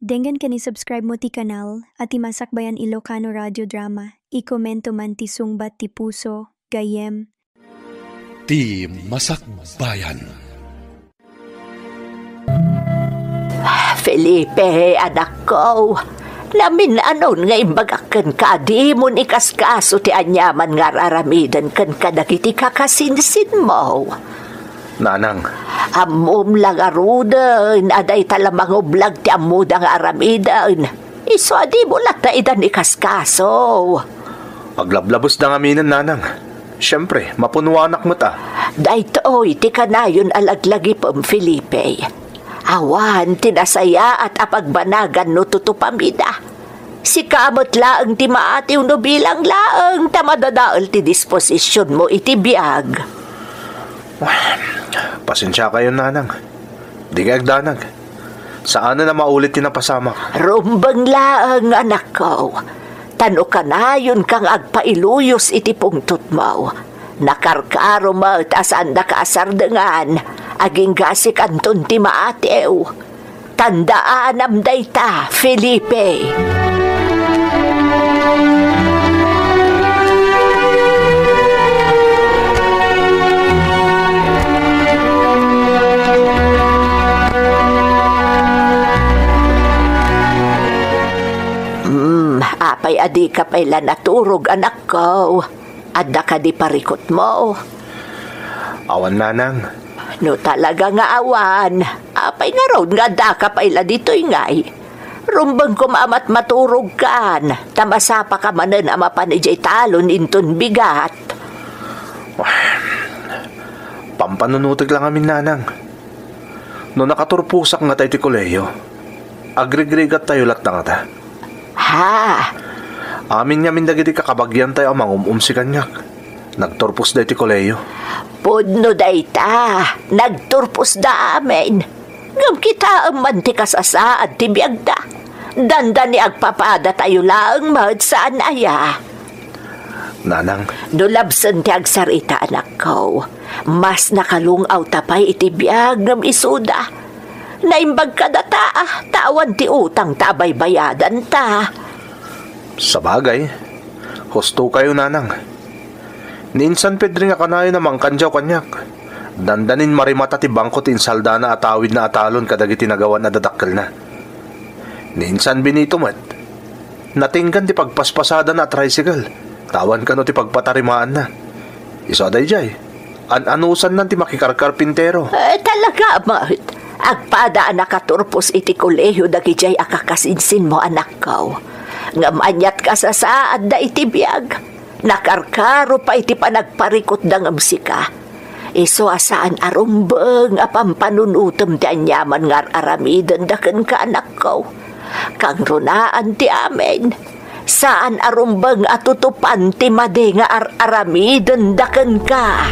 Denggan kani subscribe mo ti kanal at imasakbayan Ilocano Radio Drama. I-komento man ti sungbat ti puso, gayem. Ti Masakbayan. Felipe, anak ko. Lamin anon nga imbagakan ka, di mo ni kaskaso ti anyaman nga raramidan kan kadagiti kakasinsin mo. Nanang. Amom lang arudan, aday talamang ublag ti amudang aramidan. Iso adi mo lata idan ni kaskaso. Aglablabos na ngaminan, Nanang. Siyempre, mapunuanak mo ta. Daytoy, ti kanayon alaglagi pam Felipe. Awan, tinasaya at apagbanagan no tutupamida. Si kamot laang ti maatiw no bilang laang tamadadaal ti disposisyon mo iti biyag. Pasensya kayo, Nanang. Di ka agdanag. Saan na maulit tinapasamak? Rumbang laang, anak ko. Tano ka na yun kang agpailuyos iti pungtot mo. Nakarkaro mo at asan na kaasardangan. Aging gasik anton ti maatew. Tandaan amday ta, Felipe. Apay adi ka pala naturog, anak ko. Adda ka di parikot mo. Awan, Nanang. No talaga nga awan. Apay nga ron nga da ka pala dito'y ngay. Rumbang kumamat maturog kan. Tamasapa ka manan ama panijay talon inton bigat. Pampanunutig lang amin, Nanang. No nakaturpusak nga tayo ti koleyo. Agrigrigat tayo lat na nga ta. Ha? Amin nga mindagiti kakabagyan tayo amang si kanyak. Nagturpos da iti koleyo. Pudno day ta. Nagturpos da amin. Ngam kita ang mantika sa saad ti biyagda. Danda ni agpapada tayo lang mahad saan aya. Nanang. Nulabsan ti agsarita, anak ko. Mas nakalungaw tapay iti biyag ngam isuda. Naimbag ka data, tawan ti utang tabay bayadan ta. Sa bagay, husto kayo, Nanang. Ninsan pedri nga kanayo namang kanjaw kanyak. Dandanin marimata ti bangko ti insaldana atawid na atalon kadagiti nagawan na dadakkel na. Ninsan binito mat. Natinggan ti pagpaspasada na tricycle. Tawan ka no ti pagpatarimaan na. Iso aday jay. Anusan nan ti makikarkarpintero. Talaga, mat. Agpada nakaturpos iti kolehiyo dagi jay akakasinsin mo, anak ko. Ngamanyat ka sa saad da iti biyag. Nakarkaro pa iti panagparikot da ngamsika. Iso asaan arumbeng apampanunutom ti anyaman ngar aramidan da ken ka, anak ko. Kang runaan ti amen. Saan arumbeng atutupan ti made nga aramidan da ken ka.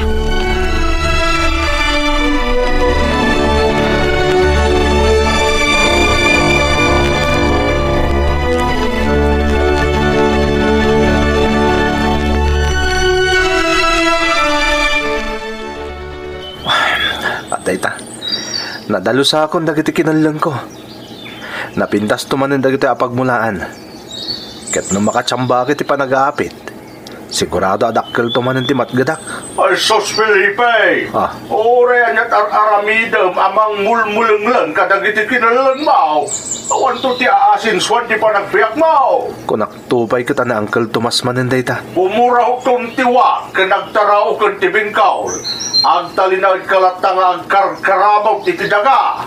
Atay ta. Nadalo sa akong dagiti kinanlang ko. Napintas tumanin dagiti apagmulaan. Ket no makatsamba kiti panag-aapit. Sigurado adakkel tumanin ti matgadak. Ay, sos Felipe! Ore anyat aramidam amang mulmulenglen kadagiti kinanlang mo. Awan to ti aasin swan di panagbiyak mo. Kunak tupay kita na Uncle Tomas maninday ta. Bumuraw tong tiwa, kanagtaraw kan tibingkaw. Agtalinawid kalatang ang karkaramaw iti daga.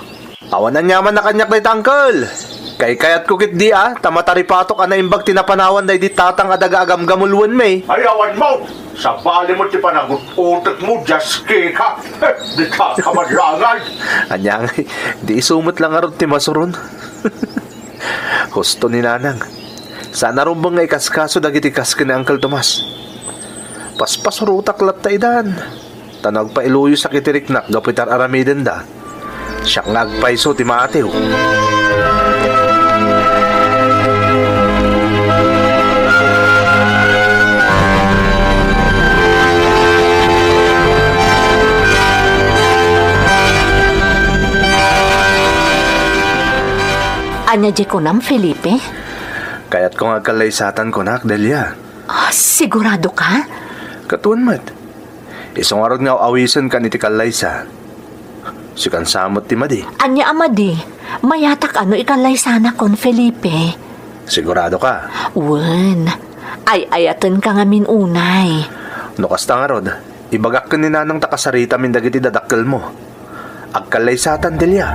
Awan na nyaman na kanyak day Uncle. Kayat kukit di tamataripatok na imbag tinapanawan day di tatang adaga agam-gamulwan may. Ayawan mo, sa bali mo ti panagut-utak mo, just cake ha. Di ka kamadlangan. Anyang, di isumot lang arot ti masuron. Husto ni Nanang. Sana rumbang nga ikaskaso dagiti kaskin ni Uncle Tomas. Paspasurutak lat taidan. Tanag pa iluyo sa kitiriknak gapitar aramiden da. Siyak ngagpaiso ti maatew. anya di ko nam, Felipe? Kaya't kung agkalaysatan ko nak, Delia. Sigurado ka? Katuan mat. Isang arod nga awisan ka ni ti kalaysa. Sikan samot ti madi. Anya amadi, mayatak ano ikalaysana kon, Felipe? Sigurado ka? Wen, ay ayatan ka nga unay. No kasta nga rod, ibagak ka ni nanang takasarita min dagiti dadakkel mo. Agkalaysatan, Delia.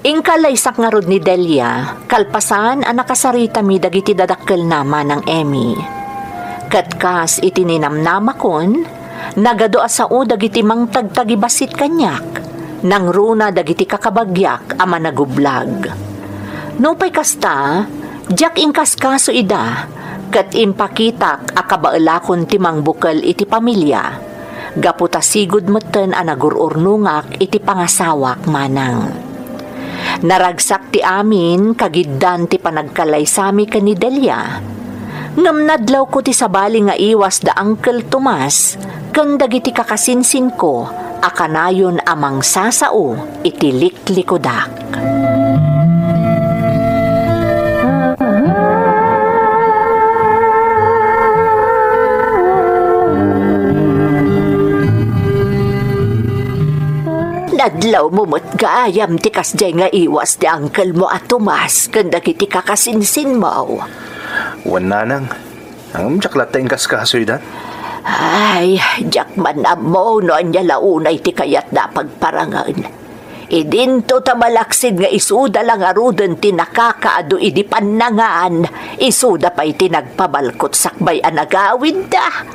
Inkalaysak nga rod ni Delia, kalpasan ang nakasarita mi dagiti dadakkel nama ng Emmy. Katkas itininamnama kon, nagado asao dagiti mang tagtagibasit kanyak, nang runa dagiti kakabagyak ama nagublag. Nupay kasta, jak inkaskaso ida, kat impakitak akabaelakon timang bukal iti pamilya, gaputa sigud meten a nagururnungak iti pangasawak manang. Naragsak ti amin kagiddan ti panagkalaysami ka ni Delia. Ngamnadlaw ko ti sabali nga iwas da Uncle Tomas, ken dagiti kakasinsin ko, akanayon amang sasao iti liklikodak. Nadlaw mo mo't gaayam ti kasjay nga iwas di Uncle mo at Tomas kanda kiti kakasinsin mo. Wan nanang, ang jaklat tayong kaskasoy dan? Ay, jak man mo no anya launay ti kayat na pagparangan. Idinto ta malaksid nga isuda lang arudan ti nakakaado idi panangan. Isuda pa'y tinagpabalkot sakbay anagawid da.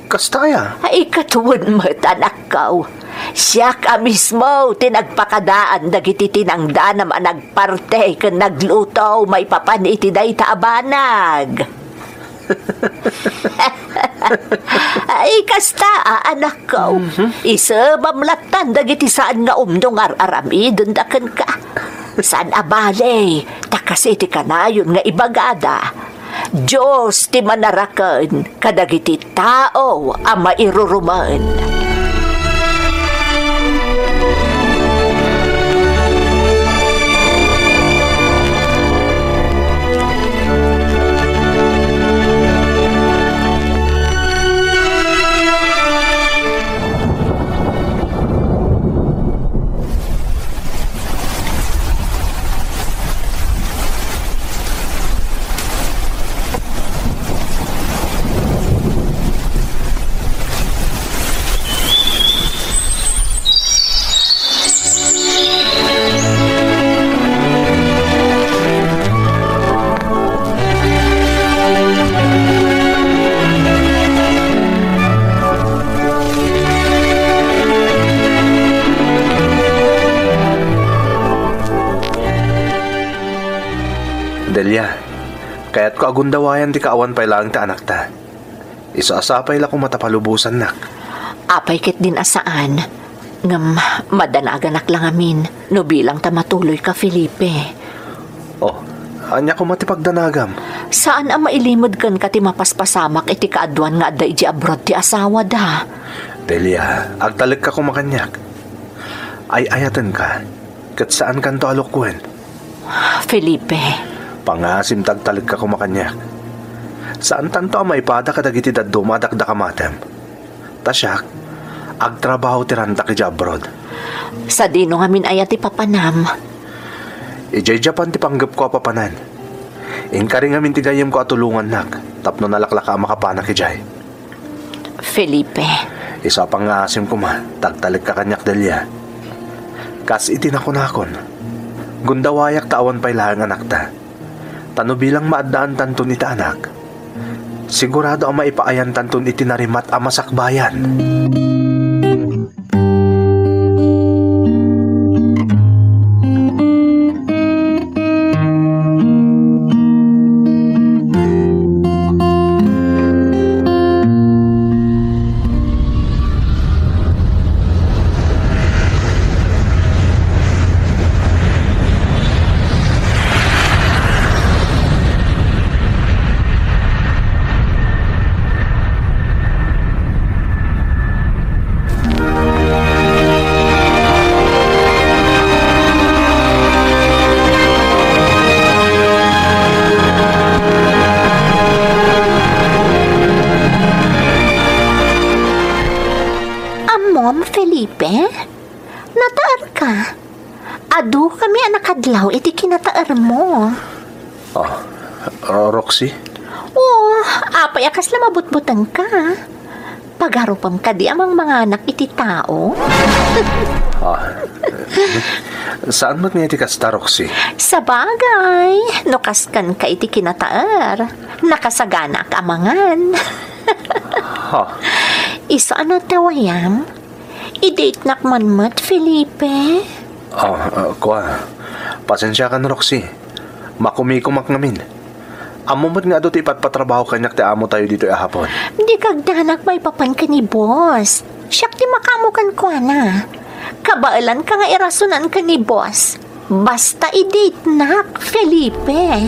Kastaya? Ay katuwan mo't anak kaw. Siya ka mismo, tinagpakadaan dagiti tinangdanam ang nagparte ken nagluto, may papan iti day taabanag. Ay, kasta, anak ko. Isabamlatan dagiti saan nga umdong aramidon daken ka. Saan abale, takasi ti kanayon nga ibagada. Diyos ti manaraken, kadagiti tao ang mairuruman. Delia, kaya't ko agundawayan ti kaawan pa'y lang ta anak ta. Isaasapay la kong matapalubusan nak. Apay kit din asaan. Ngam, madanaganak lang amin. No bilang ta matuloy ka, Felipe. Oh, anya ko matipagdanagam. Saan ang mailimod kan ka ti mapaspasamak iti kaadwan nga adda iji abroad ti asawa da? Delia, agtalag ka kumakanyak. Ay ayatan ka. Kat saan kanto alukwen? Felipe. Pangasim tagtalag ka kumakanyak. Saan tanto ang maipada kadagiti daddo madakdakamatem? Tasyak, agtrabaho ti ranta ki abroad. Sa dino ngamin ayat ti papanam. Ijay Japan ti panggap ko papanan. Inkaring amin ti gayem ko atulungan nak. Tapno nalaklak ka makapana ki Jay. Felipe. Isa pang asim ko ma, tagtalag ka kanyak Delia. Kas itinakon-akon. Gundawayak tawan pa'y lahang anak ta. Tano bilang maadaan tanton ita anak. Sigurado ang maipaayan tanton itinarimat ang masakbayan. Felipe? Nataar ka? Adu kami anak adlaw iti kinataar mo. Roxy? Oo, apay akas lamabutbutan ka. Pagarupam ka di amang mga anak iti tao. Saan mo't nga iti kasta, Roxy? Sa bagay, nukaskan ka iti kinataar. Nakasagana ka amangan. Isa ano tawayam? I-date nakman mat, Felipe? Pasensya ka na, Roxy. Makumikumak namin. Amo mo't nga doon ipatpatrabaho kanyak ti amo tayo dito ahapon. Di kagdanak may papan ka ni boss. Siyak ti makamukan ko na. Kabailan ka nga irasunan ka ni boss. Basta i-date nak, Felipe.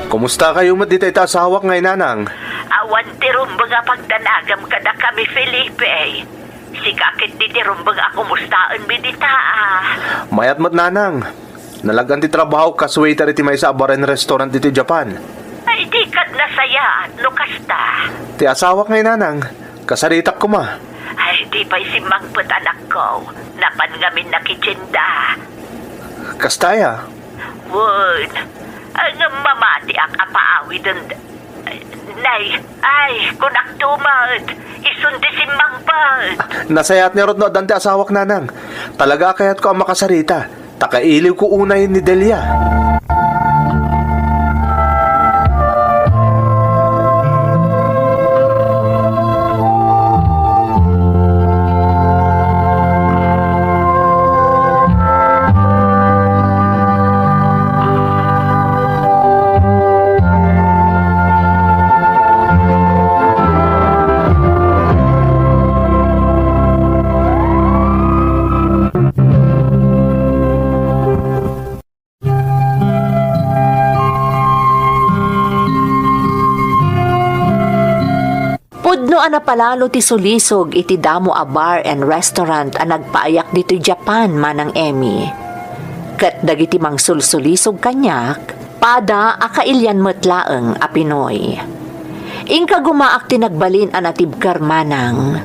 Kumusta kayo mat dito ita asawak ngay nanang? Awan ti rumbaga pagdanagam kada kami, Felipe. Si kakit di rumbaga kumustaan mi dita Mayat mat nanang. Nalagan ti trabaho kas waiter iti may sa bar and restaurant dito Japan. Ay di kad nasaya at nukasta. Ti asawak ngay nanang. Kasaritak ko ma. Ay di pa'y simangput anak ko. Napan ngamin na kitsinda. Kastaya? Wood. Ang mamati ang apaawi dun. Nay, ay, kunak tumad. Isundi simangput. Nasayat ni Rodno dante asawak nanang. Talaga kayat ko ang makasarita. Takailiw ko unay ni Delia. Pudno ana palalo ti sulisog iti damo a bar and restaurant a nagpaayak dito Japan manang Emmy. Kat dagiti mang sulsulisog kanyak, pada akailyan metlaeng a Pinoy. Ingka gumaak ti nagbalin a natibkar manang.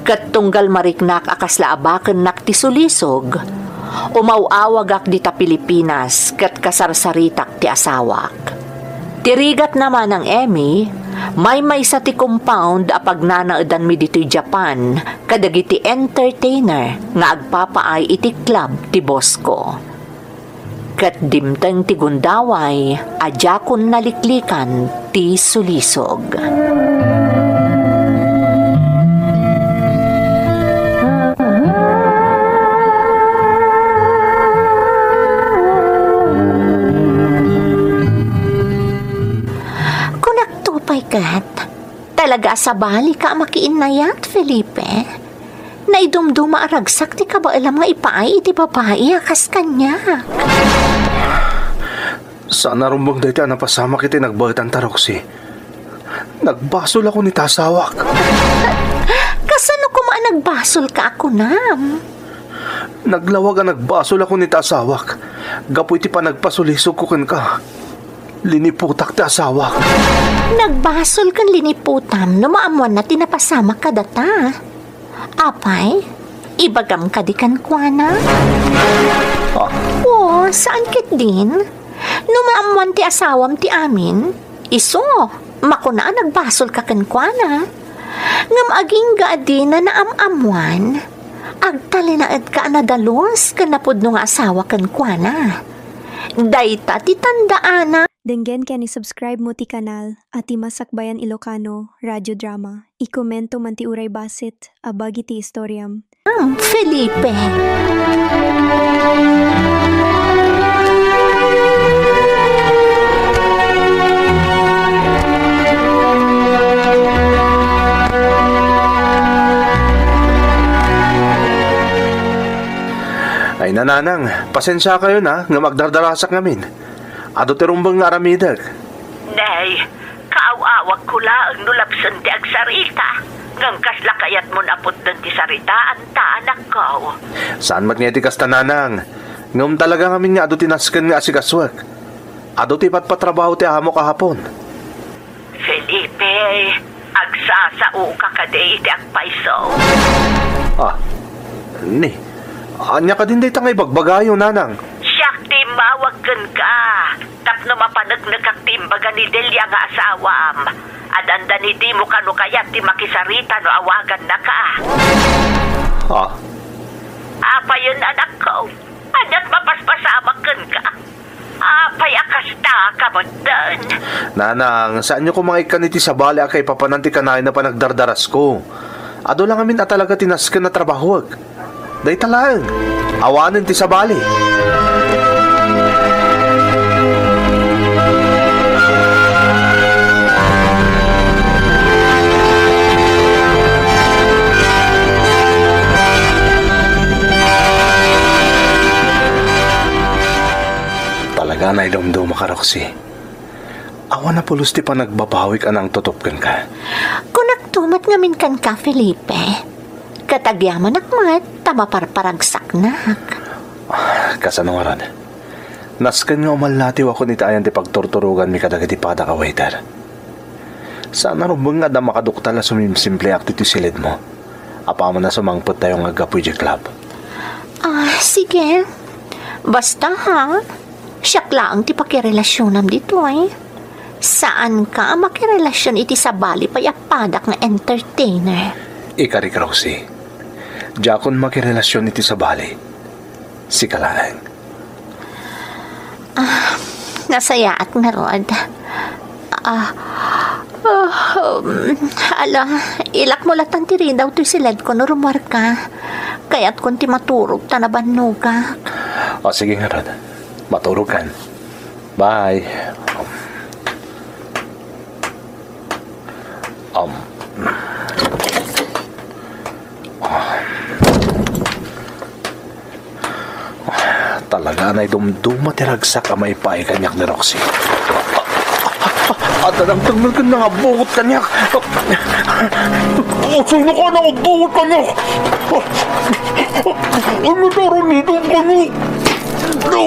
Kat tunggal mariknak akas laabaken nak ti sulisog, umawawagak dita Pilipinas kat kasarsaritak ti asawak. Tirigat naman ng Emmy, may sa ti compound a pagnanaadan mi dito'y Japan kadagiti entertainer nga agpapaay iti club ti Bosco. Kat dimteng ti gundaway, ajakon naliklikan ti sulisog. Kat, talaga sa bali ka makiinayat, Felipe. Naidumduma aragsak ti ka ba alam nga ipaay iti babae akas kanya. Sana rumbang dito napasama kita nagbalitan ta, Roxy. Nagbasol ako ni tasawak. Kasano kumaan nagbasol ka ako nam? Naglawag ang nagbasol ako ni tasawak. Gapoy ti pa nagpasulisog ko ka. Liniputak ti asawak. Nagbasol kan liniputam no maamuan na tinapasama ka data. Apay, ibagam ka di kan kuana? Oo, saan kit din? No maamuan ti asawam ti amin, iso, makuna nagbasol ka kan kuana. Ngam aging gaadi na naamamuan, agtalinaad ka na dalos kan napudno nga asawa kan kuana. Dayta ti tandaana. Denggen ka ni subscribe mo ti kanal at ti Masakbayan Ilocano Radio Drama. I-komento man ti uray basit, abagi ti istoryam. Felipe. Ay nananang, pasensya kayo na nga magdardarasak ngamin. Ado terumbang nga aramidag. Nay, kaawawag ko laang nulapsan ti agsarita. Ngang kasla kayat mo napot dun ti saritaan ta, anak ko. Saan mat nga ti kasta nanang? Ngam talaga ngamin nga ado tinaskan nga asikaswag. Ado ti patpatrabaho ti amo kahapon. Felipe, agsasao ka kade iti agpaiso. Ni, anya ka din day tangay bagbagayo nanang. Siyak ti mawagkan ka. Tapno mapanagnak kag timbaga ni Delia nga asawam. Adanda ni di mo kano kayat ti makisarita no awagan na ka. Apa yun anak ko? Anyat mapaspasamakan ka. Apay akasta ka mo dun. Nanang, saan nyo kumangik iti sa bali akay papananti kanayin na panagdardaras ko? Ado lang amin at talaga tinaskan na trabahuag. Day talang, awanin ti sa bali. Talaga na idumdum ka, Roxy. Awan na pulos ti pa nagbabawik anang tutupkan ka. Kunagtumat ngamin kan ka, Felipe. Katagyaman akmat, tamaparparagsak nak. Kasanungaran. Naskan nga umalatiw ako ni tayan ti pagtorturugan mi kadagitipada ka, waiter. Sana rubang nga da makaduktala sumimsimple akti ti silid mo. Apa mo na sumangpot tayo nga gapoy di club. Sige. Basta ha. Siyak lang ti pakirelasyon dito eh. Saan ka makirelasyon iti sa bali payapadak nga entertainer? Ikarik, Roxy. Diakon makirelasyon iti sa bali. Si Kalaeng. Nasayaat nga rod. Ilak mo latan ti rin daw ti silid ko no rumar ka. Kaya't kung ti maturog tanaban ka. Sige nga rod. Maturog kan. Bye. Talaga na'y dumduma tiragsak ang maipay kanyak ni Roxy. At ang tangal ka na bungot kanyak. Sino ka na bungot kanyak? Ano naroon itong kanyak? No!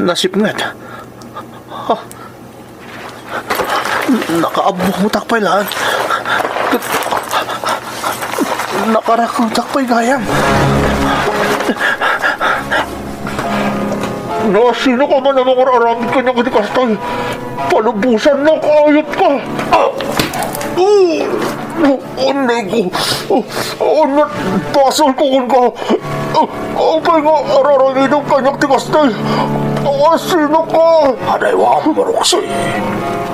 Nasipngat. Nakaabok mo takpay lahat. Nakarakang takpay gayam. Sino ka man ang mararamid ka niya katikastay? Palubusan ng kaayot ka! Anay ko! Anat, pasal ko kung ka! Ang kaya nga araramid ang kanyang tikastay! Sino ka? Aday wam mo, Roxy.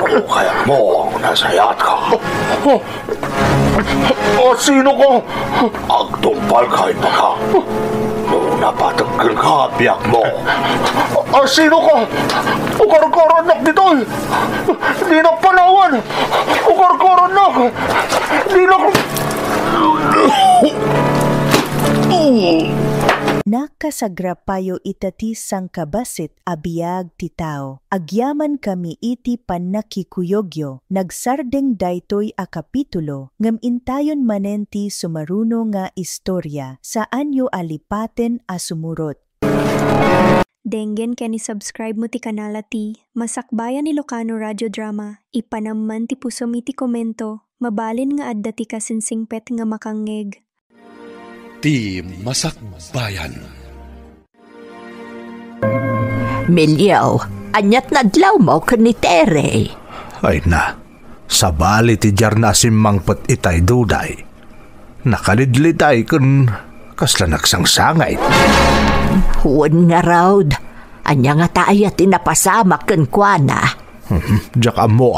Kaya mo ang nasayat ka. Sino ka? Agtumpal kahit pa ka. Nung napataggal ka, biyak mo. Sino ka? Ukar-karanak dito eh! Di na panawan! Ukar-karanak! Di na... Nakasagrapayo itati sang kabasit abiyag ti tao. Agyaman kami iti panakikuyogyo. Nagsardeng daytoy a kapitulo. Ngam intayon manenti sumaruno nga istorya. Saan yo alipaten a sumurot. Denggen ken i-subscribe mo ti kanala ti Masakbayan Ilocano Radio Drama. Ipanamman ti pusom iti komento. Mabalin nga adda ti kasinsingpet nga makangeg. Ti Masakbayan. Milyaw, anyat nadlaw mo kan ni Tere. Ay na, sa bali ti jar na simangpot itay duday. Nakalidliday kun kasla nagsangsangay. Huwag nga raud, anya nga tayo tinapasamak kan kwa na. Diyak amo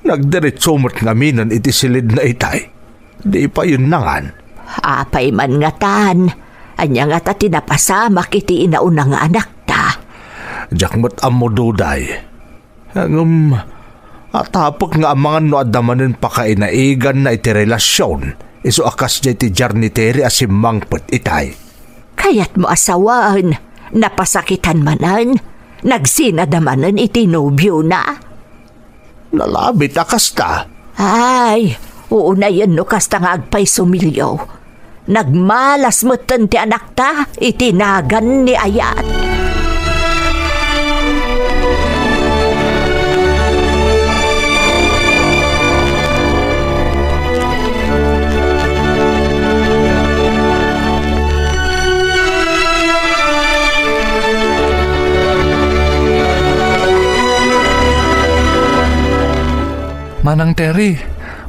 nagdiritsumot nga minan iti silid na itay. Di pa yun nangan. Apay man nga tan, anya nga ta tinapasamak iti inaunang nga anak ta. Diyak mo't amo duday. At hapag nga ang mga noad namanin pa kainaigan na iti relasyon, iso akas jay ti jarniteri asimangpet itay. Kayat mo asawan, napasakitan manan, nagsinadamanan iti nobyo na. Nalabit akas ta. Ay, uuna yan no kasta nga agpay sumilyo. Nagmalas mo ti anak ta, itinagan ni Ayat. Manang Terry,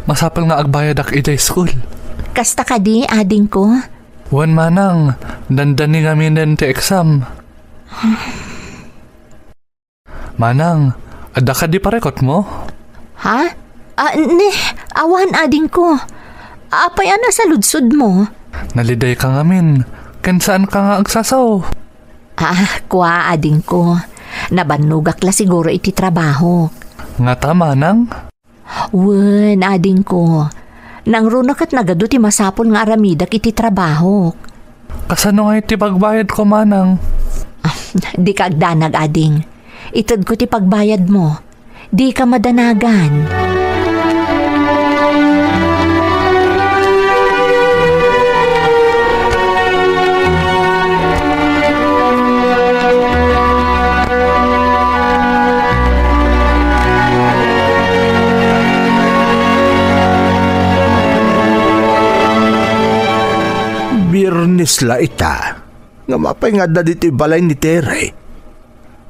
masapal nga agbayad ak ijay school. Kasta ka di, ading ko? Wan manang, dandani kami din ti exam. Manang, ada ka di parekot mo? Ha? Awan ading ko. Apay ana sa ludsud mo? Naliday ka ngamin, saan ka nga agsasaw? Kwa ading ko. Nabanugak la siguro iti trabaho. Nga ta, manang? Wen, ading ko. Nang runak at nagado ti masapol nga aramidak iti trabaho. Kasano nga iti pagbayad ko, manang? Di ka agdanag, ading. Itad ko ti pagbayad mo. Di ka madanagan. Birnis la ita, nga mapay nga da diti balay ni Tere.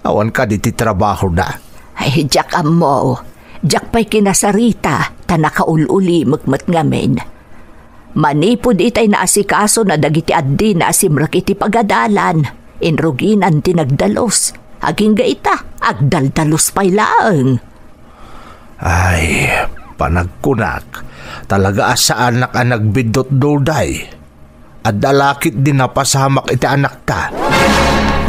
Awan ka diti trabaho na. Ay, jak mo. Jak pa'y kinasarita, ta nakaululi magmat ngamin. Manipod itay na asikaso na dagiti addi na asimrak iti pagadalan. Inruginan tinagdalos. Aging gaita, agdaldalos pa'y laang. Ay, panagkunak. Talaga asaan na ka nagbidot duday. At dalakit din napasamak iti anak ta.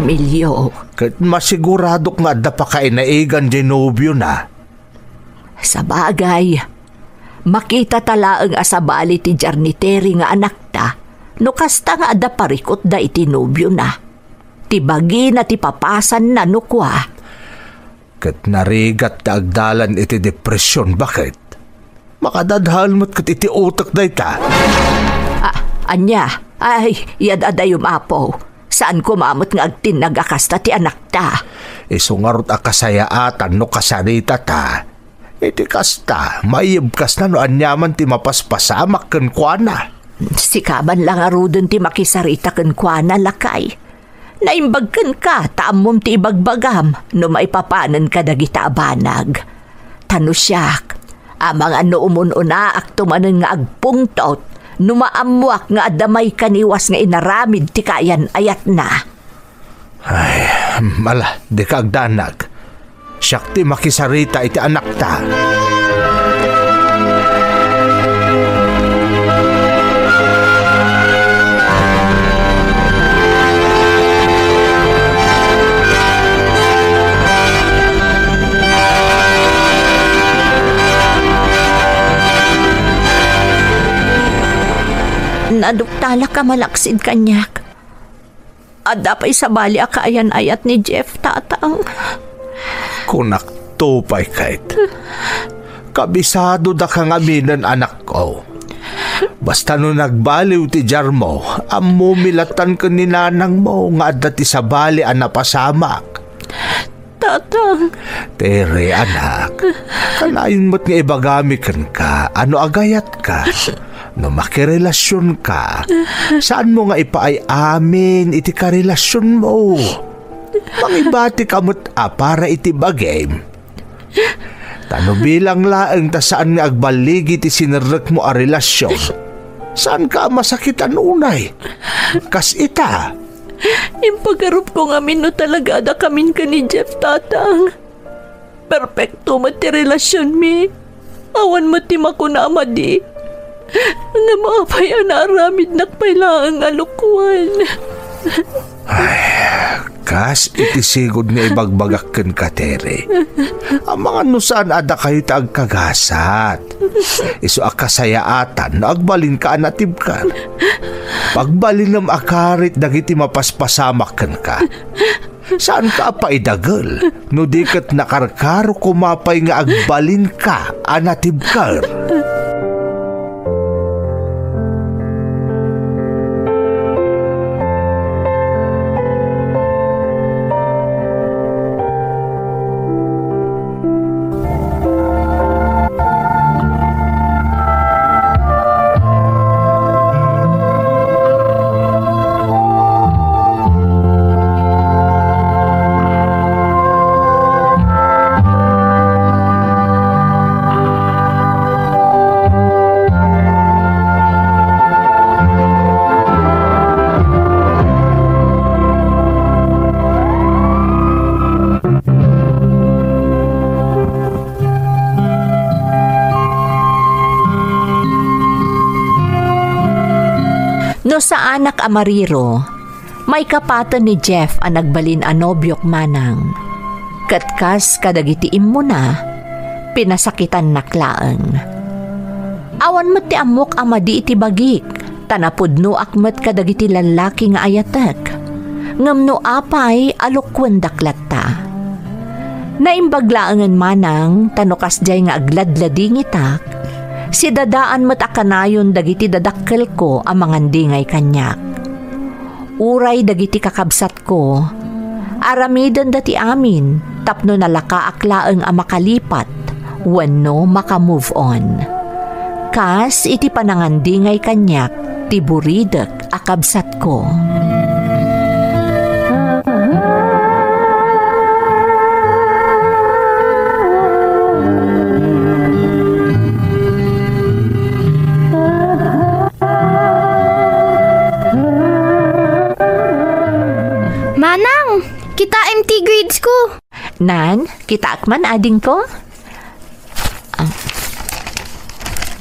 Milyo. Kahit masiguradok nga da pa kainaigan di nobyo na. Sa bagay, makita talaang asabali ti jarniteri nga anak ta, no kasta nga da parikot da iti nobyo na. Tibagi na ti papasan na no kwa. Kahit narigat na agdalan iti depresyon, bakit? Makadadhal mo't kat iti utak da ita. Anya, ay, yadada yumapo. Saan kumamot nga agtinagakasta ti anak ta? Isungarot akasayaatan no kasarita ta. Iti kasta, maiyibkas na no anyaman ti mapaspasamak ken kuana. Sikaban lang arudon ti makisarita ken kuana lakay. Naimbagken ka, taamom ti ibagbagam, no maipapanan ka dagita abanag. Tanusyak, amang ano umununa aktumanen nga agpungtot, numaamuak nga adamay kaniwas nga inaramid ti kayan ayat na. Ay, mala, di ka agdanag. Siyak ti makisarita iti anak ta. Naduktala ka malaksid kanyak. Ada pa'y sabali akaayan ayat ni Jeff tatang. Kunak tupay kahit. Kabisado da kang aminan anak ko. Basta no nagbaliw ti jar mo, amumilatan ka ni nanang mo nga adda ti sabali ang napasamak. Tatang. Tere anak, kanayon mo't nga ibagamikan ka, ano agayat ka. No makirelasyon ka, saan mo nga ipaay amin iti karelasyon mo? Mangibati ka mo't para iti bagay. Tano bilang laeng ta saan nga agbaligi ti sinirek mo a relasyon. Saan ka masakitan unay? Kas ita. Impagarup ko nga no talaga ada kamin ka ni Jeff tatang. Perfecto mo ti relasyon mi. Awan mo ti makuna amadi. Nga mga payan na aramid nakpailangang alukwan. Ay, kas iti sigod nga ibagbagak ken ka, Tere. Ang mga nusaan ada kayo taag kagasat. Iso akasayaatan na agbalin ka anatib ka. Pagbalin ng akarit dagiti mapaspasamak ken ka. Saan ka pa idagel? No diket nakarkaro kumapay nga agbalin ka anatib ka. No sa anak amariro, may kapatan ni Jeff ang nagbalin a nobyok manang. Katkas kadagitiim mo na, pinasakitan naklaang. Awan mo't ti amok amadi iti bagik, tanapudno akmat kadagiti lalaki nga ayatek. Ngamno apay alukwen daklatta. Naimbaglaangan manang, tanukas jay nga agladlading itak, si dadaan mat akanayon dagiti dadakkel ko ang mangandingay kanyak. Uray dagiti kakabsat ko, aramidan dati amin, tapno nalakaaklaeng ang makalipat, wenno makamove on. Kas iti panangandingay kanyak, tiburidek akabsat ko. Kita MT grades ko. Nan, kita akman ading ko?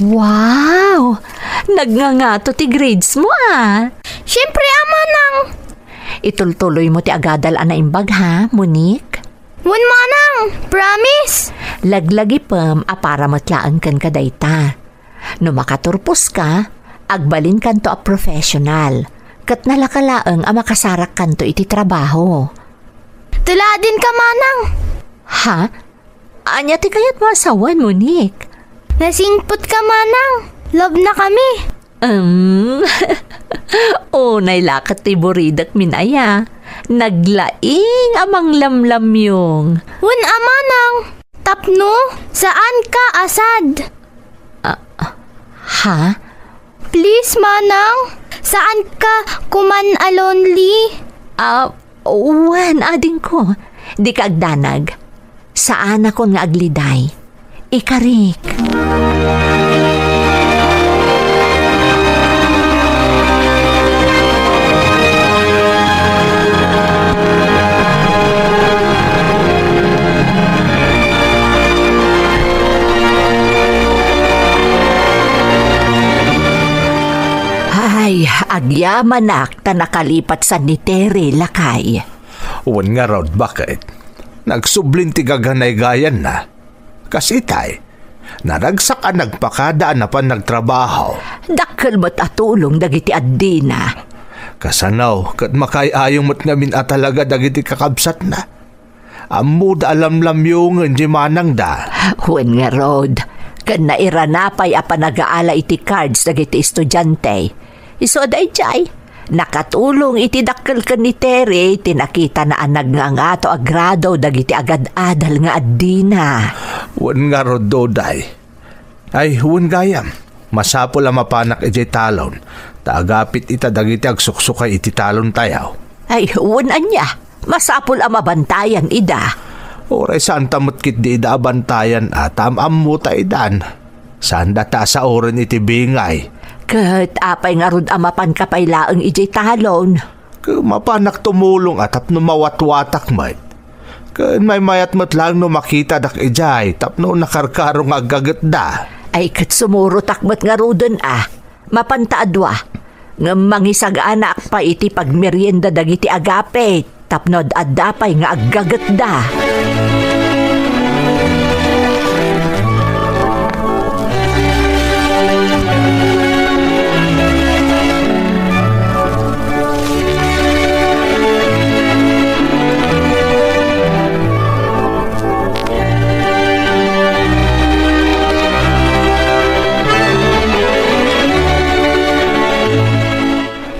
Wow! Nagngangato ti grades mo ah. Siyempre, Manang. Itultuloy mo ti agadal ana imbag ha, Monique? Wan, Manang. Promise. Laglagi pam apara matlaan kan kadayta. No makaturpos ka, agbalin kanto a professional. Kat nalakalaeng a makasarak kanto iti trabaho. Tuladin ka, Manang. Ha? Anya ti kayat masawan, Monique? Nasingput ka, Manang. Love na kami. Nailakat ti buridak minaya. Naglaing amang lamlamyong. Wan, Manang. Tapno, saan ka asad? Ha? Please, Manang. Saan ka kuman alonli? Wan, ading ko. Di ka agdanag. Saan ako nga agliday? Ikarik. Ay, agyamanak ta nakalipat sa ni Tere lakay. Uwan nga raw, bakit? Nagsublin ti gaganay gayan na. Kasi tay, naragsakan nagpakadaan na pa nagtrabaho. Dakkel mo't atulong dagiti addina. Kasanaw, kat makayayong mo't ngamin atalaga dagiti kakabsat na. Amud alam lamyong hindi manang da. Uwan nga rod, kan nairanapay a panagaala iti cards dagiti estudyante. Iso day jay, nakatulong iti dakkel ken ni Tere, tinakita na anag nga to agrado dagiti agad-adal nga addina. Wan nga rod doday. Ay, huwan gayam. Masapol ang mapanak iti talon. Taagapit ita dagiti agsuksukay iti talon tayaw. Ay, huwan anya. Masapol ang mabantayan ida. Oray saan tamot kit di ida abantayan at amam ta idan. Saan data sa oren iti bingay. Kat apay nga rod amapan kapaylaang ijay talon. Mapanak tumulong at tapno mawatwatak mat. Kan may mayat mat lang no makita dak ijay tapno nakarkarong agagat da. Ay kat sumuro takmat nga rodon mapantaadwa. Nga mangisag anak pa iti pagmerienda dagiti agapit. Tapnod adapay nga aggagat da.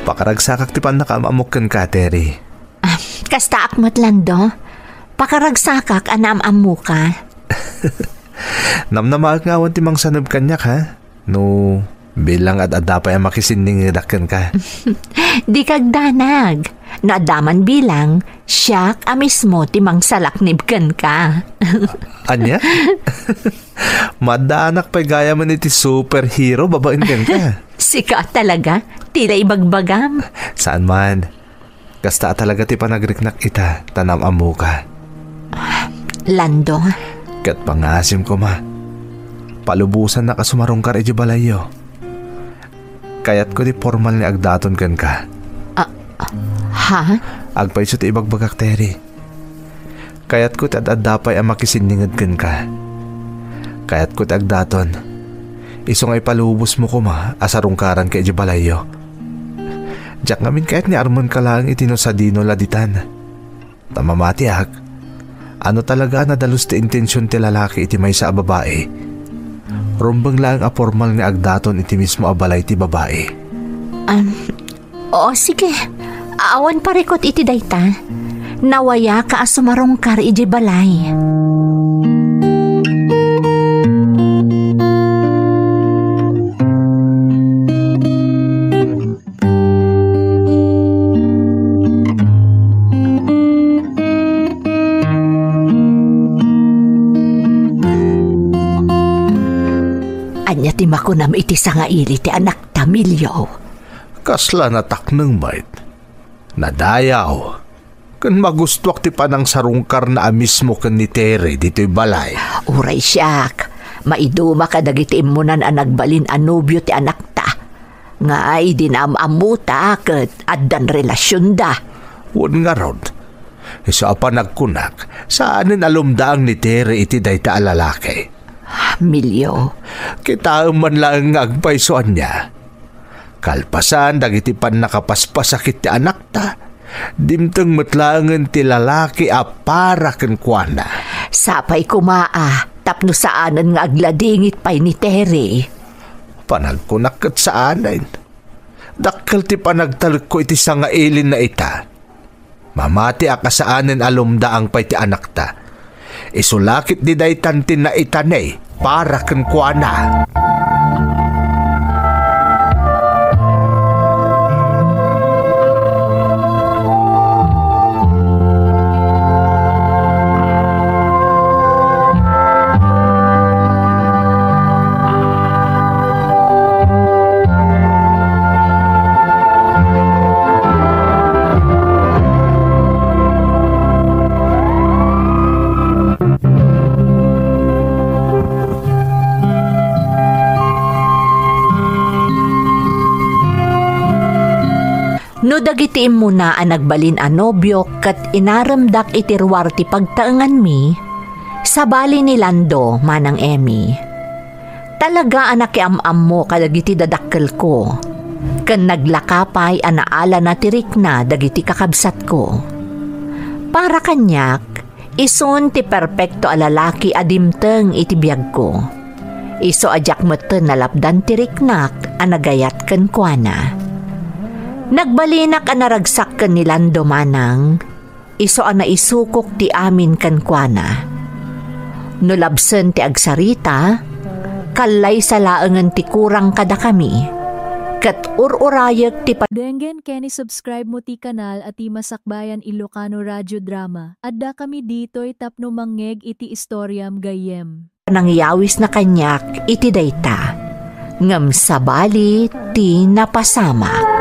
Pakaragsakak ti pan nakamamukkan ka, Terry. Kasta akmat Lando. Pakaragsakak anam-amu ka. Namnamaak nga awan ti mang sanab kanyak, ha? No, bilang at adapay ang makisinding idakkan ka. Di kagdanag. Nadaman bilang, siyak a mismo ti mang salaknibkan ka. Anya? Madanak pa'y gaya man iti superhero, babain ka. Sika talaga, tila ibagbagam. Saan man? Kasta talaga ti panagriknak ita, tanam-amu ka. Lando. Kat pangasim ko ma. Palubusan na kasumarong ka iti balayo. Kayat ko di formal ni agdaton kan ka. Ha? Agpaiso ti ibagbagak, Terry. Kayat ko ti adapay ang makisindingad kan ka. Kayat ko ti agdaton. Iso nga ipalubos mo ko ma, asarungkaran ka iti balayo. Diyak ngamin kahit ni Armon ka lang itino sa dino laditan. Tamamati ak. Ano talaga na dalus ti intensyon ti lalaki iti may sa babae. Rumbang lang a formal ni agdaton iti mismo abalay ti babae. Oo, sige. Awan parikot iti dayta. Nawaya ka asumarungkar iti balay. Anya ti makunam iti sangaili ti anak tamilyo. Kasla nataknang bait. Nadayaw. Kan magustuak ti panang sarungkar na mismo kan ni Tere dito'y balay. Uray siyak. Maiduma ka dagiti imunan ang nagbalin anubyo ti anak ta. Nga ay dinamamuta kat addan relasyon da. Huwag nga rod. Isa pa nagkunak, saanin alumdaang ni Tere iti dayta alalaki. Milyo. Kita man lang agpaisoan niya. Kalpasan dagiti pan nakapaspasakit ti anak ta. Dimteng matlangan ti lalaki a para ken kuana. Sapay kumaa, tapno saanan nga agladingit pay ni Tere. Panagkunak kat saanan. Dakkel ti panagtalek ko iti sangailin na ita. Mamati akasaanan alumdaang pay ti anak ta. Isulakit di daytantin na itanay para ken kuana. No dagiti mo na ang nagbalin a nobyo kat inaramdak itirwar ti pagtaangan mi, sabali ni Lando manang Emmy. Talaga anak am mo kadagiti dadakkel ko. Kan naglakapay anaala na tirik na dagiti kakabsat ko. Para kanyak, ison ti perpekto a lalaki adimteng iti biyag ko. Iso ajak meten nalapdan tiriknak anagayat ken kuana. Nagbalinak ang naragsak kan ni Lando manang, iso ang naisukok ti amin kan kuana. Nulabsen ti agsarita, kalay sa laangan ti kurang kada kami, kat ururayag ti Denggen Kenny subscribe mo ti kanal at ti Masakbayan Ilocano Radio Drama, adda kami dito'y tapno mangeg iti istoryam gayem. Nangyawis na kanyak iti dayta, ngam sabali ti napasama.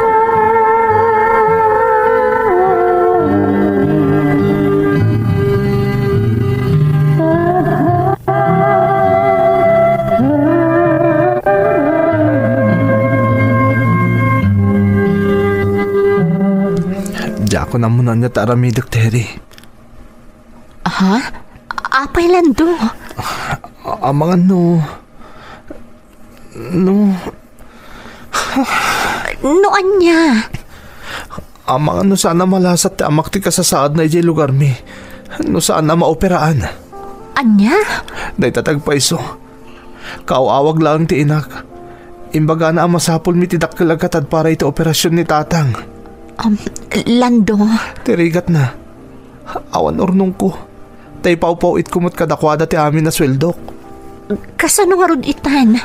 ko na muna niya taramidok, Terry. Ha? Apay Lando? Amang ano... Noan niya? Amang ano sana malasat ti amak ti kasasaad na ijay lugar mi. No saan na maoperaan. Anya? Day tatagpaiso. Kaawawag lang ti inak. Imbaga na ang masapol mi ti dakkalagkatad para iti operasyon ni tatang. Lando? Tirigat na. Awan ornong ko. Tay pau-pau it kumot kadakwada ti amin na sweldok. Kasano nga rod itan?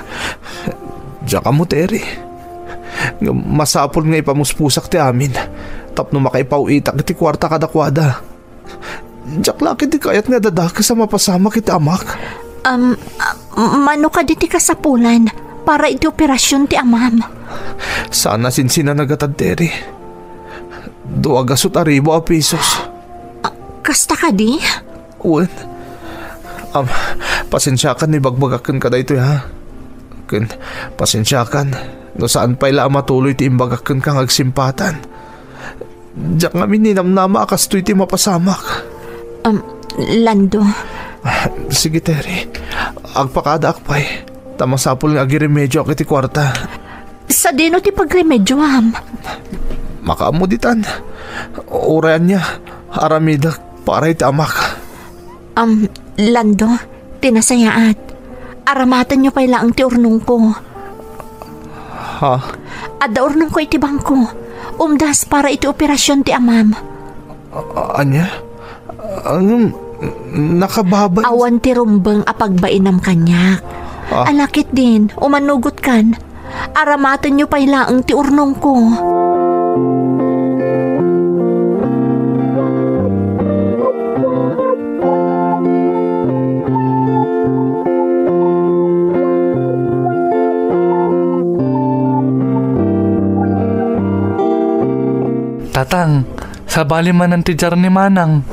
Diyan ka mo, Terry. Masapol nga ipamuspusak ti amin. Tapno makaipaw-itak iti kwarta kadakwada. Diyak laki di kayat nga dadaka sa mapasama kita amak. Mano ka di ti kasapulan para iti operasyon ti amam? Sana sinsina nagatad, Terry. 2 aribo a pesos. Kasta ka di? Uwan. Pasensyakan ni bagbagakan ka da ito, ha? Pasensyakan. No saan pa ila matuloy ti imbagakan kang agsimpatan. Diyak nga mininamnama akastoy ti mapasamak. Lando. Sige, Terry. Agpakada akpay. Tamasapol nga agiremedyo ak iti kwarta. Sa dino ti pagremedyo, am? Makaamuditan. Urayan niya. Aramida para iti amak. Lando, tinasayaat. Aramatan nyo pala ang ti urnong ko. Ha? Adda urnong ko iti bangko. Umdas para iti operasyon ti amam. Anya? Nakababay? Awan ti rumbang apagbainam kanyak. Alakit din, umanugot kan. Aramatan nyo pala ang ti urnong ko. Tatang, sabali man ang tijar ni Manang.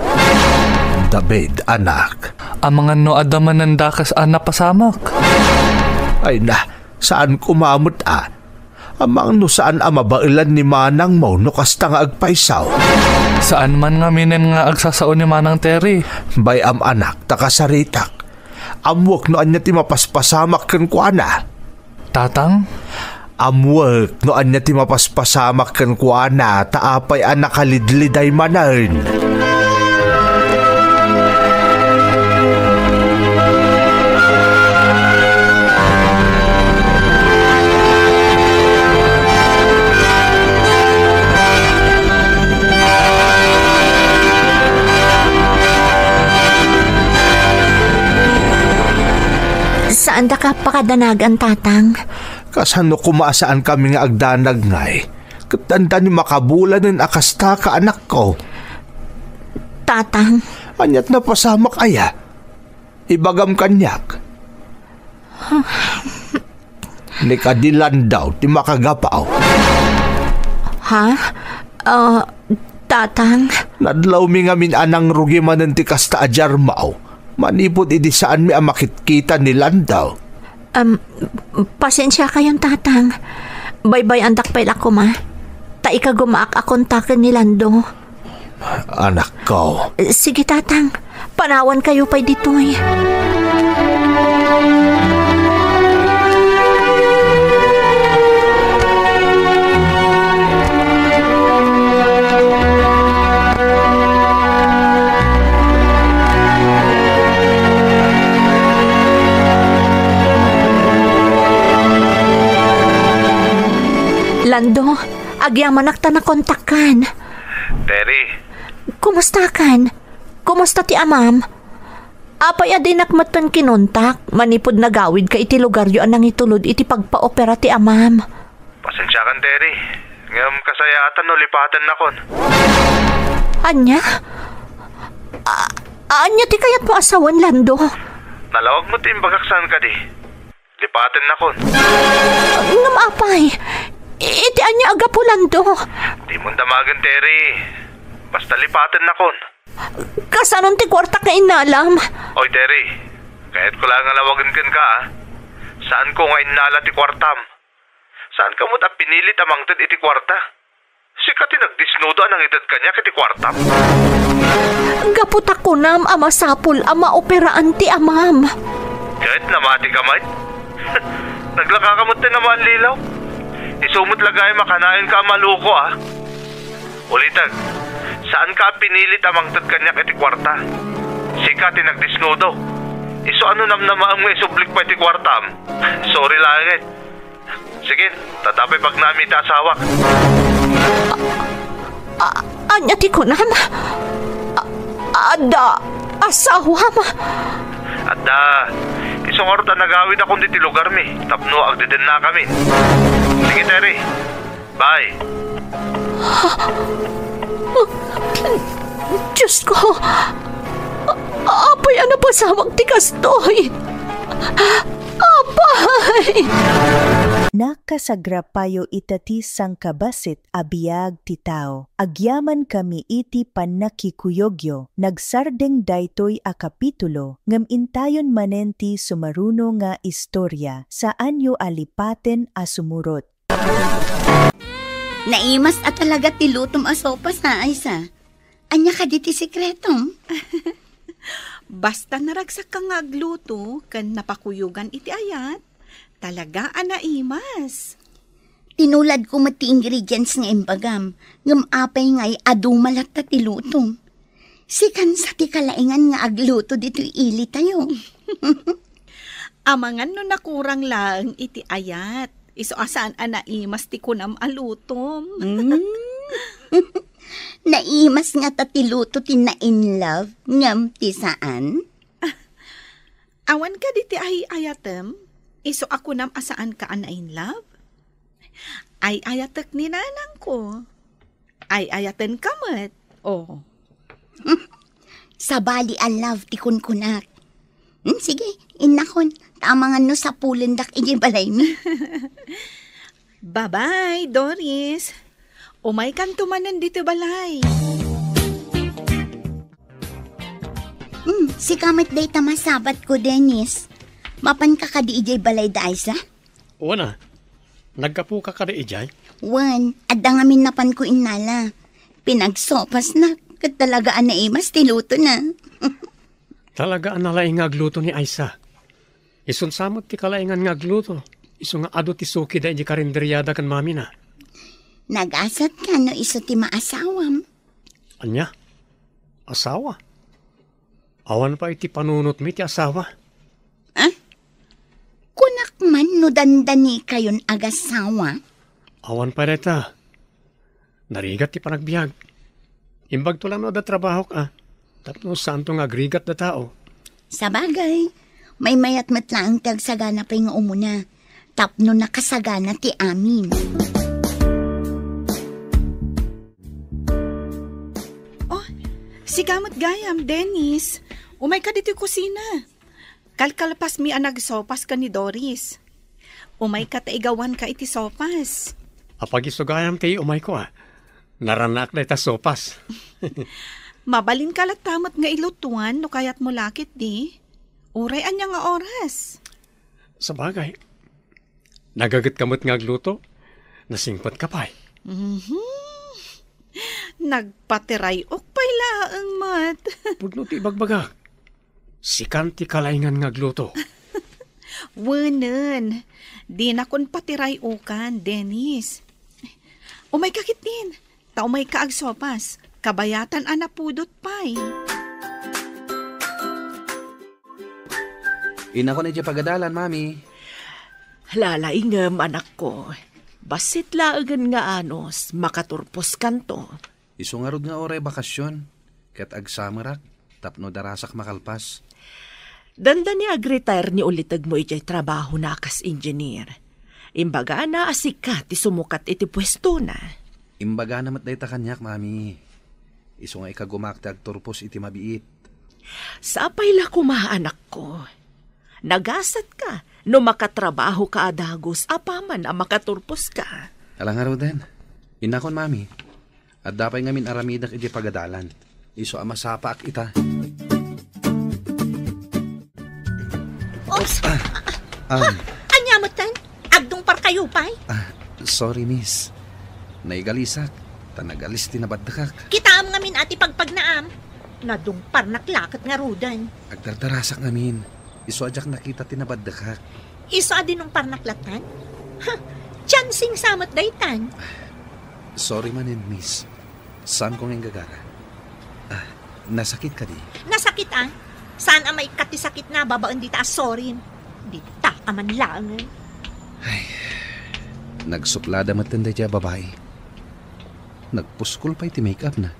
David, anak. Ang mga no adaman ng dakas anak pasamak. Ay na, saan kumamot Amang no saan amabailan ni Manang mo no kasta nga agpaisaw. Saan man nga minen nga agsasao ni Manang Terry. Bay anak, takasaritak. Amwak no anya ti mapaspasamak ken kuana. Tatang? Amwak no anya ti mapaspasamak ken kuana taapay anak kalidliday manan. Saan da ka pakadanagan, tatang? Kasano kumasaan kami nga agdanag ngay. Katanda ni makabulan ng akasta ka anak ko. Tatang? Anyat na pasamak aya. Ibagam kanyak. Ni kadilan daw ti makagapaw. Ha? Tatang? Nadlaw mi nga anang rugi manan ti kasta ajarmaw. Manipod idi saan mi amakitkita ni Landaw. Pasensya kayong tatang. Bye-bye andak pa ako ma. Ta ika gumaak akontaken ni Lando. Anak ko. Sige tatang. Panawan kayo pa'y ditoy. Lando, agyaman ta na kontakan. Terry. Kumusta kan? Kumusta ti amam? Apay adin nakmatan kinontak, manipod na gawid ka iti lugar yu anang itulod iti pagpa-opera ti amam. Pasensya kan, Terry. Ngam kasayatan no lipatan na kon. Anya? Anya ti kayat mo asawan, Lando? Nalawag mo ti imbagaksan ka di. Lipatan na kon. Ngam apay. Iti anya aga po, Lando. Di mo damagan, Terry. Basta lipatan na kon. Kasanon ti kwarta ka inalam? Oy, Terry. Kahit ko lang alawagan kan ka, Saan ko nga inala ti kwartam? Saan ka mo't pinilit amangtad iti kwarta? Si Kati nagdisnudo ang edad kanya kiti kwartam. Gapot ako nam ama sapul ama operaan ti amam. Kahit namati ka, Mike. Naglakakamot din naman lilaw. Isumot lagay makanayon ka maluko, ah. Ulitag, saan ka pinilit amang tad kanya kiti kwarta? Si Kati nagdisnudo. Iso ano namnamaang may sublik pa iti kwartam? Sorry lang eh. Sige, tatapay pag namin iti asawak. Anya ti ko nam? Ada, asawa ma. Ada, isang oras na nagawid akong diti lugar mi. Tapno, agdiden na kami. Sige, Terry. Bye. Diyos ko, apay ano pa samang tikas to'y? Apay! Nakasagrapayo itati sang kabasit abiyag ti tao. Agyaman kami iti pannakikuyogyo. Nagsardeng daytoy a kapitulo. Ngam intayon manenti sumaruno nga istorya. Saan yo alipaten a sumurot. Naimas at talaga tilutom a sopas na Aisa. Anya ka diti sikretom? Basta naragsak ka nga agluto, kan napakuyugan iti ayat. Talaga anaimas. Tinulad ko mati ingredients nga imbagam, ngam apay nga'y adumalat ta tilutom. Sikan sa ti kalaingan nga agluto dito ili tayo. Amangan no nakurang lang iti ayat. Iso asaan anaimas ti kunam alutom. Naimas nga ta tiluto ti na in love, ngam ti saan? Awan ka diti ay ayatem. Iso ako nam asaan ka na in love? Ay ayatek ni nanang ko. Ay ayaten kamat. Oh. Sabali a love ti kunkunak. Sige, inakon. Tamangan no sa pulendak iji balay mi. Bye-bye, Doris. Umay kan tumanan dito balay. Si kamit day tamasabat ko, Dennis. Mapan ka di ijay balay da Aisa? Wana, nagkapu ka di ijay? Wan, adda ngamin napan ko inala. Pinagsopas na, katalagaan na imas, tiluto na. Talagaan na laing agluto ni Aisa. Isun samot ti kalaingan nga agluto. Isu nga ado ti suki da iji karinderyada kan mami na. Nag-asat ka no iso ti maasawam. Anya? Asawa? Awan pa iti panunot mi ti asawa. Kunak man no dandani kayon agasawa. Awan pa reta. Narigat ti panagbiag. Imbag to lang no da trabaho ka. Tapno saan to nga agrigat da tao. Sabagay, may mayat matlaang tagsagana pa yung umuna. Tapno nakasagana ti amin. Oh, si Gamot Gayam, Dennis. Umay ka dito kusina. Kalkalpas mi anag sopas ka ni Doris. Umay ka taigawan ka iti sopas. Apag isugayam ti umay ko Naranak na ita sopas. Mabalin ka latamat nga ilutuan no kayat mo lakit di. Uray anya nga oras. Sabagay. Nagagat kamot nga agluto. Nasingpat ka pa'y. Nagpatiray pa'y laang mat. Pudno ti bagbaga. Sikan ti kalaingan nga agluto. Wanan. Di na kon patiray ukan, Dennis. Umay kakitin. Taumay ka agsopas. Kabayatan anapudot pa'y. Ina ko na dyan pagadalan, Mami. Lalaingam, anak ko. Basit laagan nga anos, makaturpos kanto. Isungarod nga oray bakasyon. Kat agsamarak, tapno darasak makalpas. Danda ni ag-retire ni ulitag mo ijay trabaho na kas engineer. Imbaga na asika ti sumukat iti pwesto na. Imbaga namat day ta kanyak, Mami. Iso nga ikagumakta agturpos iti mabiit. Sapay la kuma, anak ko. Nagasat ka, no makatrabaho ka adagos, apaman ang makaturpos ka. Alangaraw din. Inakon, Mami. At dapay ngamin aramidak iti pagadalan. Iso amasapa ak ita. Oops! Anyamatan? Agdong par kayo pa'y? Sorry, miss. Naigalisak. Tanagalis tinabadakak. Kitaam ngamin ati pagpagnaam. Nadumpar naklakat nga rudan. Agdardarasak ngamin. Iso ajak nakita tinabadakak. Iso adi nung parnaklatan? Chansing samot daytan. Sorry manin, miss. Saan ko ngayong gagara? Nasakit ka di? Nasakit ah? Saan ang may katisakit na babaan di taas sorin? Di ta ka man lang. Nagsuplada matanda dya babae. Nagpuskol pa iti make-up na.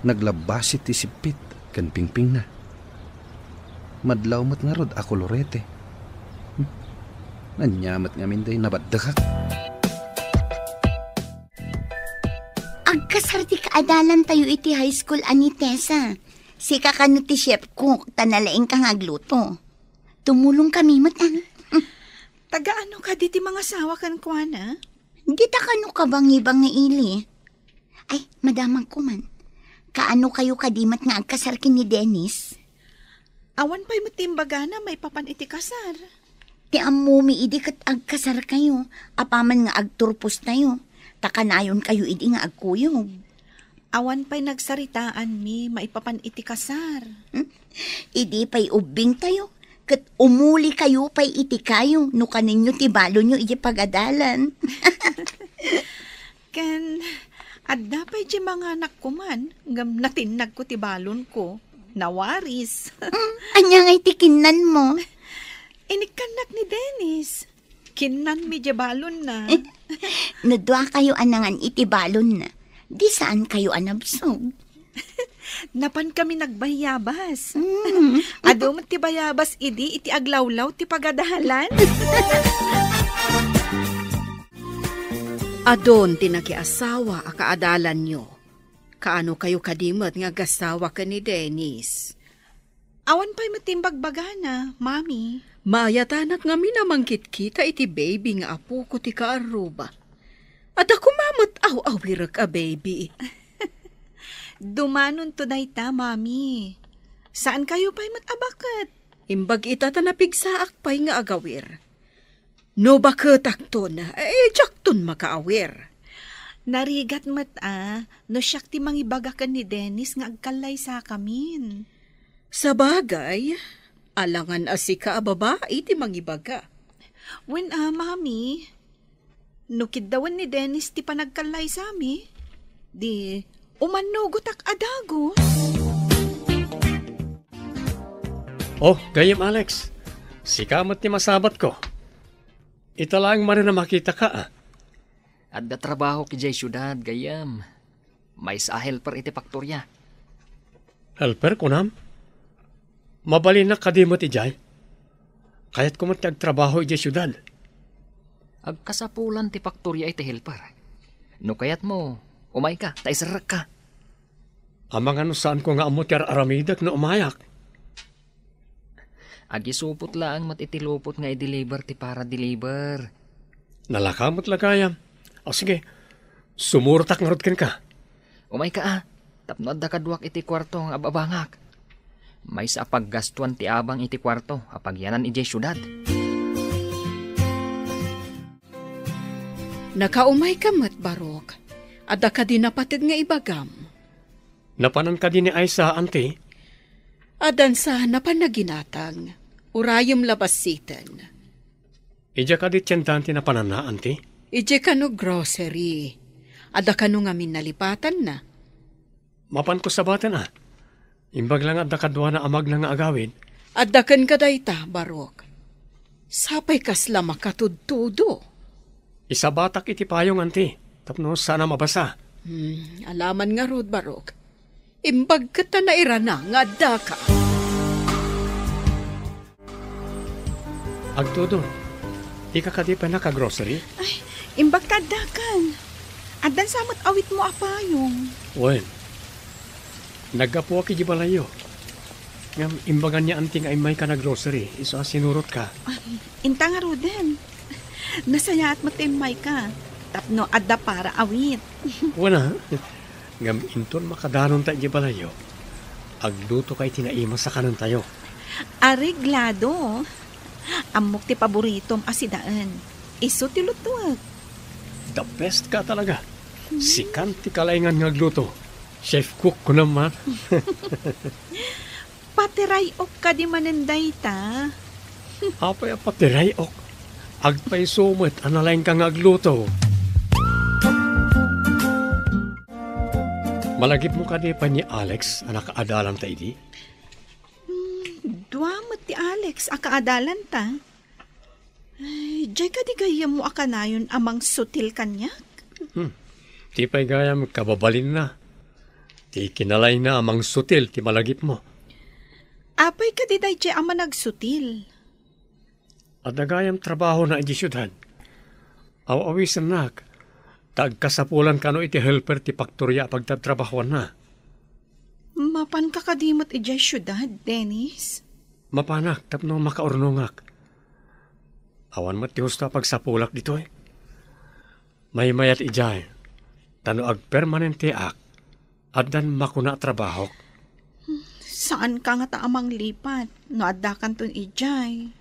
Naglabasit ti sipit kan pingping na. Madlaw mat nga rod ako lorete. Nanyamat nga minday nabadakak. Agkasarti kaadalan tayo iti high school ani Tessa. Si kakano ti chef cook, tanalaing kang agluto. Tumulong kami matang. Taga-ano ka di ti mga sawa kan kuana? Di ta kano ka bang ibang nga ili? Ay, madamang kuman. Kaano kayo kadimat nga agkasarkin ni Dennis? Awan pa'y matimbaga na may papan iti kasar. Ti amumi idi kat agkasar kayo. Apaman nga agturpos tayo. Takanayon kayo idi nga agkuyog. Awan pa'y nagsaritaan mi, maipapan iti kasar. Idi pa'y ubing tayo. Kat umuli kayo pa'y iti kayo. No kaninyo ti balo nyo iti pagadalan. Ken, adda pa'y di mga anak ko man. Ngam natinag ko ti balon ko. Nawaris. Anya nga iti kinan mo? Inikanak ni Dennis. Kinan mi di balon na. Nadwa kayo anangan iti balon na. Di saan kayo anabsog? Napan kami nagbayabas. Ado mo ti bayabas idi iti aglawlaw ti pagadahalan. Adon ti nakiasawa a kaadalan nyo. Kaano kayo kadimot nga gasawa ka ni Dennis? Awan pa'y matimbagbaga na, mami. Mayatanak nga minamangkit kita iti baby nga apo ko ti kaaruba. At ako mamot aw-awirak a baby. Dumanon to dayta, mami. Saan kayo pa'y matabakat? Imbag ita tanapigsaak pa'y nga agawir. No bakit akton, jakton makaawir. Narigat no siyak ti mangibagakan ni Dennis nga agkalay sa kamin. Sa bagay, alangan asika a babae ti mangibaga. When mami, nukiddawan ni Dennis ti panagkalay sa mi, di umanugot ak adago. Oh, gayem Alex, sikamat ni masabat ko. Italang man na makita ka At da trabaho ki jay syudad, gayam. May sa helper iti faktorya. Helper ko nam? Mabalin na kadimot ijay. Kaya't kumot agtrabaho ijay syudad. Agkasapulan ti faktorya iti helper. No kayat mo, umay ka, taisarak ka. Amang ano saan ko nga amot yar aramidak na umayak. Agisupot lang mat itilupot nga i-deliver ti para deliver. Nalakamot lagayam. O sige, sumurtak nga rod ka. Umay ka tapno adda kadwak iti kwarto nga ababangak. May sa paggastuan ti abang iti kwarto, apagyanan iti syudad. Nakaumay ka mat barok, adda ka din napatid nga ibagam. Napanan ka din ni Aisa, auntie? Adan sa napanaginatang, urayom labasitan. Ija ka di tiyentante na panana, auntie? Ije ka no grocery. Ada ka no nga minalipatan na. Mapan ko sa batan Imbag lang adda kadwa na amag na nga agawin. Adda kan ka dayta, barok. Sapay kasla makatudtudo. Isa batak iti payong auntie. Tapno sana mabasa. Alaman nga rod, barok. Imbag ka ta na irana nga adda ka. Agtudo, ika ka di pa naka-grocery? Ay, imbag kadakan. Adan samot awit mo apayong. Wen, naggapo ki di balayo. Ngam imbagan niya anting ay may ka na grocery. Iso sinurot ka. Inta nga Ruden. Nasaya at matimay ka. Tapno adda para awit. Wana, ngam inton makadanon tayo di balayo. Agluto kay tinaima sa kanan tayo. Areglado. Amok ti paboritom asidaan. Iso ti lutuag. The best ka talaga. Sikan ti kalaingan nga agluto. Chef cook ko naman. Patirayok ka di manenday ta. Apay patirayok. Agpay sumot, analain ka nga agluto. Malagip mo ka di pa ni Alex, anak kaadalan ta idi? Duamot ti Alex, akaadalan ta. Ay, jay ka di gaya mo akanayon amang sutil kanyak? Ti pa'y gayam kababalin na. Ti kinalay na amang sutil, ti malagip mo. Apay ka di day jay ama nagsutil. At nagayam trabaho na iti syudad. Aw-awisan nak. Tagkasapulan ka no iti helper ti paktorya pagtatrabahoan na. Mapan ka kadimot iti syudad, Dennis? Mapanak, tapno makaurnongak. Awan mo ti husto pagsapulak dito eh. May mayat ijay. Tano ag permanente ak. At dan makuna trabaho. Saan ka nga taamang lipat? No addakan ton ijay.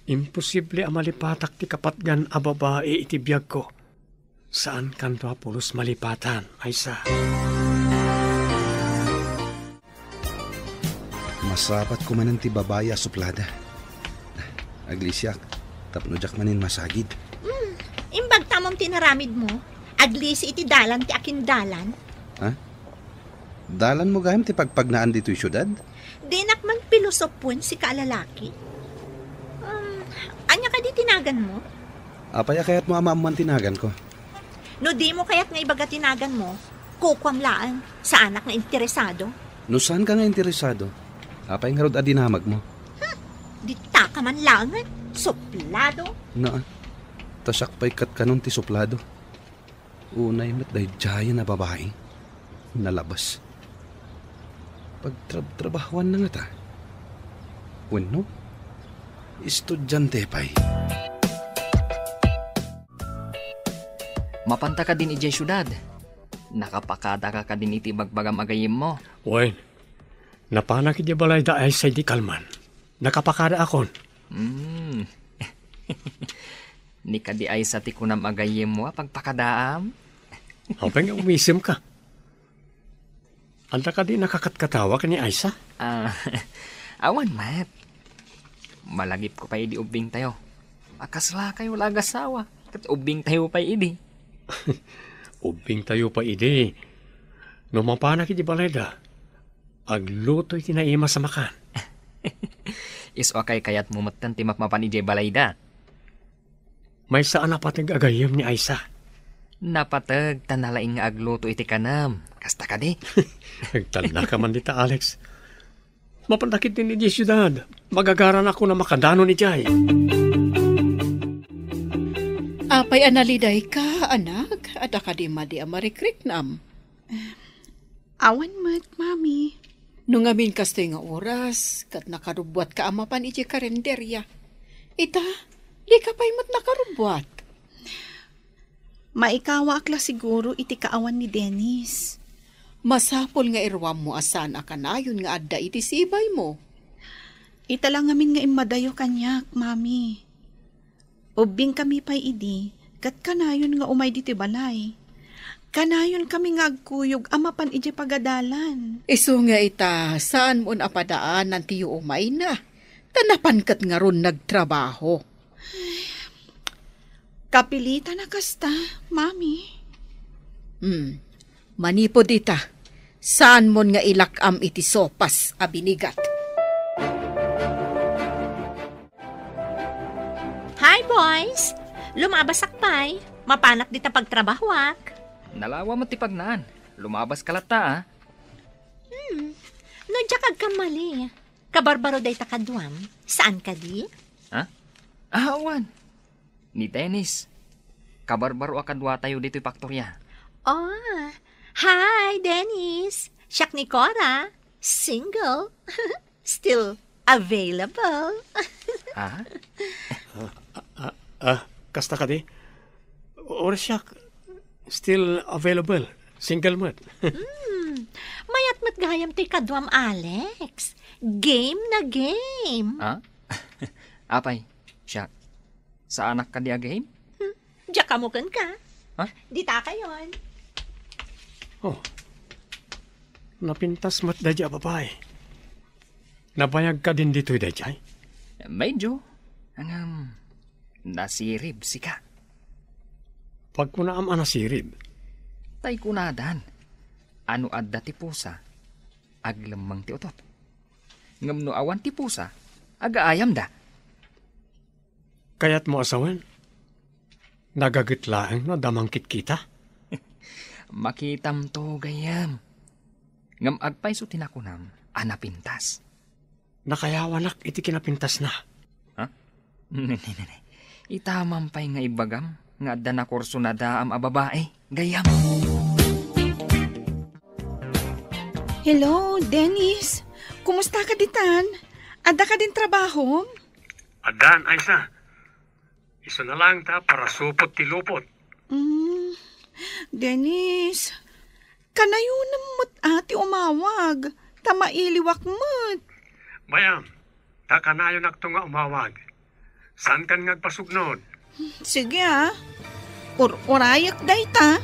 Imposible malipatak ti kapatgan a babae iti biyag ko. Saan kanto pulos malipatan, Aisa? Masapat ko manan ti babaya suplada. Aglisyak, tapnojak manin masagid. Imbag tamang tinaramid mo, aglisi iti dalan ti akin dalan. Ha? Dalan mo gayam ti pagpagnaan dito'y syudad? Dinak man pilosopon si kaalalaki. Anya ka di tinagan mo? Apaya kaya't mo amaman tinagan ko? No di mo kaya't nga ibaga tinagan mo, kukwamlaan sa anak na interesado. No saan ka nga interesado? Apay nga rod adinamag mo? Di ta ka man langan, suplado. Na, tasak pa'y kat kanon ti suplado. Unay mat day jaya na babae. Nalabas. Pagtrabahuan na nga ta. Bueno, estudyante pa'y. Mapanta ka din ijay syudad. Nakapakada ka din iti bagbagam agayim mo. Wen, napanak iti balay da ay sa di kalman. Nakapakada akon. Ni ka di ay sa tikunam agayim mo pagpakadaam. Apay nga umisim ka. Anta ka di nakakatkatawa ka ni Aisa? Awan, Matt. Malagip ko pa idi ubing tayo. Akasla kayo lagasawa. Kat ubing tayo pa idi. Ubing tayo pa idi. No mapanak iti balayda. Agluto'y tinaima sa makan. Is okay kayat mumatan ti makmapan iti balayda. May saan napatag agayam ni Aisa? Napatag tanalaing nga agluto iti kanam. Kasta ka di. Nagtanda ka man dita, Alex. Mapantakit din ni syudad. Magagaran ako na makadano ni Jay. Apay analiday ka, anak. At akadima di amarikrik-nam. Awan mat, mami. Nung amin kastoy nga oras, kat nakarubwat ka amapan iti karenderya. Ita, di ka pa'y mat nakarubwat. Maikawa akla siguro iti kaawan ni Dennis. Masapol nga irwam mo asan akanayon nga adda iti sibay mo. Ita lang amin nga imadayo kanyak, mami. Ubing kami pa'y idi, kat kanayon nga umay diti balay. Kanayon kami nga agkuyog amapan iti pagadalan. Iso nga ita, saan mo napadaan ng tiyo umay na? Tanapan kat nga ron nagtrabaho. Kapilita na kasta, mami. Manipod ita, saan mo nga ilakam iti sopas a binigat? Hi, boys! Lumabas akpay. Mapanak dita pagtrabahwak. Nalawa mo ti pagnaan. Lumabas ka lata, No, jakag ka mali. Kabarbaro day takadwam. Saan ka di? Ha? Awan. Ni Dennis. Kabarbaro akadwa tayo dito'y paktorya. Oh, hi, Dennis. Siyak ni Cora. Single. Still available. Ha? Kasta ka di? Or siya, still available. Single mat. Mayat mat gayam ti kadwam, Alex. Game na game. Ha? Apay, siya. Sa anak ka di a game? Diya kamukan ka. Ha? Dita ka yon. Oh, napintas mat dadya babae. Nabayag ka din dito'y dadya? Medyo. Nasirib si ka. Pag kunaam nasirib. Tay kunadan. Ano adda ti pusa? Aglamang ti utot. Ngam no awan ti pusa, agaayam da. Kaya't mo asawan? Nagagitlaang no damangkit kita? Makitam to gayam. Ngam agpay so tinakunam, anapintas. Nakayawanak iti kinapintas na. Ha? Itamam pay nga ibagam, nga adda na kurso na daam a babae, gayam. Hello, Dennis. Kumusta ka ditan? Ada ka din trabaho? Adan, Aisa. Iso na lang ta para supot ti lupot. Dennis, kanayo na mo't ati umawag. Tamailiwak mo't. Bayam, ta kanayo nakto nga umawag. Saan kan ngagpasugnod? Sige Urayak day ta.